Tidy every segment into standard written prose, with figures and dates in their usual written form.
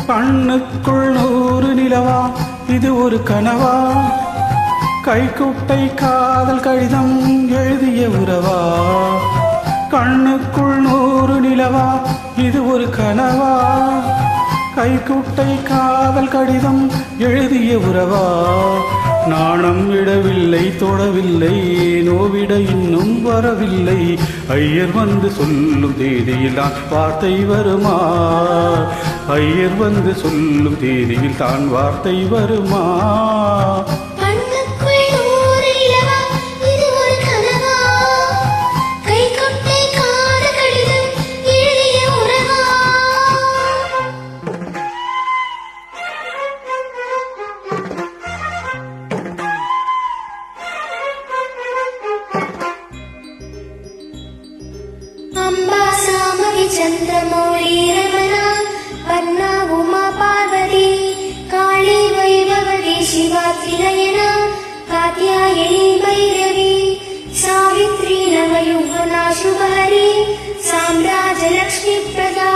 கண்ணுக்குள் 100 நிலவா இது ஒரு கனவா? கைக்குட்டை காதல் கடிதம் எழுதிய உறவா? கண்ணுக்குள் 100 நிலவா இது ஒரு கனவா? கைக்குட்டை காதல் கடிதம் எழுதிய உறவா? நாணம் விடவில்லை தொடவில்லை நோவிட இன்னும் வரவில்லை. ஐயர் வந்து சொல்லும் தேதியில் தான் வார்த்தை வருமா? ஐயர் வந்து சொல்லும் தேதியில் தான் வார்த்தை வருமா? अंबा सामगी चंद्रमौली रमणा पन्ना उमा पार्वती काली वैभवती शिवा त्रिनयना कात्यायनी भैरवी सावित्री नवयुवना शुभहरी साम्राज्य लक्ष्मी प्रदा.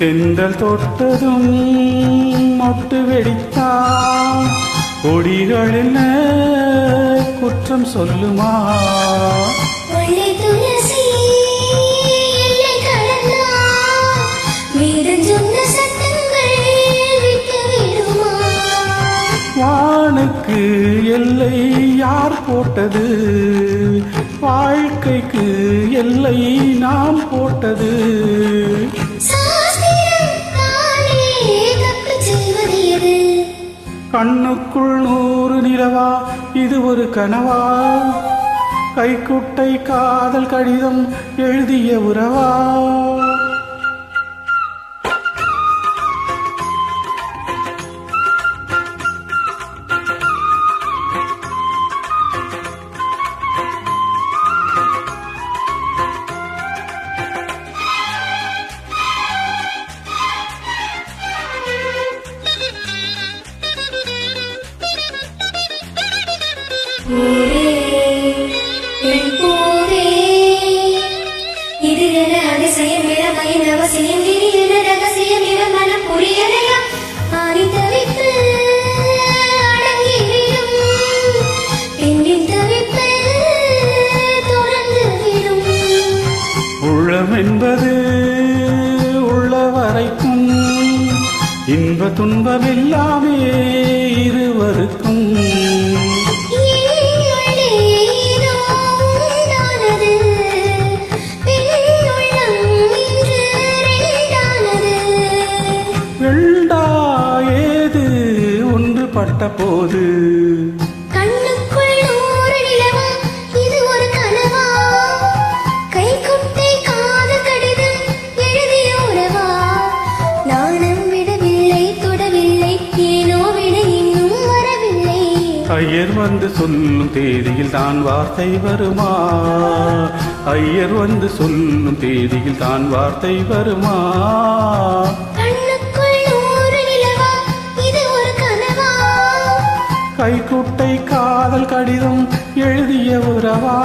தென்றல் தொட்டதும் மொட்டு வெடித்தான் கொடிகளில் குற்றம் சொல்லுமா? வானுக்கு எல்லை யார் போட்டது? வாழ்க்கைக்கு எல்லை நாம் போட்டது. கண்ணுக்குள் 100 நிலவா இது ஒரு கனவா? கைக்குட்டை காதல் கடிதம் எழுதிய உறவா? இது என அதிசயம் இளமையின் அவசியம் இனி என ரகசியம் இவன் மனம் புரியலையா? ஆறி தவிப்பு அடங்கிவிடும் பெண்ணின் தவிப்பு தொடர்ந்து விடும். உள்ளம் என்பது உள்ள வரைக்கும் இன்ப துன்பம் எல்லாமே இருவருக்கும். ஏது ஒன்று பட்ட போது கண்ணுக்குள் 100 நிலவா இது ஒரு கனவா? கைக்குட்டை காதல் கடிதம் எழுதிய உறவா? நாணம் விடவில்லை தொடவில்லை ஏனோ விட இன்னும் வரவில்லை. ஐயர் வந்து சொல்லும் தேதியில் தான் வார்த்தை வருமா? ஐயர் வந்து சொல்லும் தேதியில் தான் வார்த்தை வருமா? கைக்குட்டை காதல் கடிதம் எழுதிய உறவா?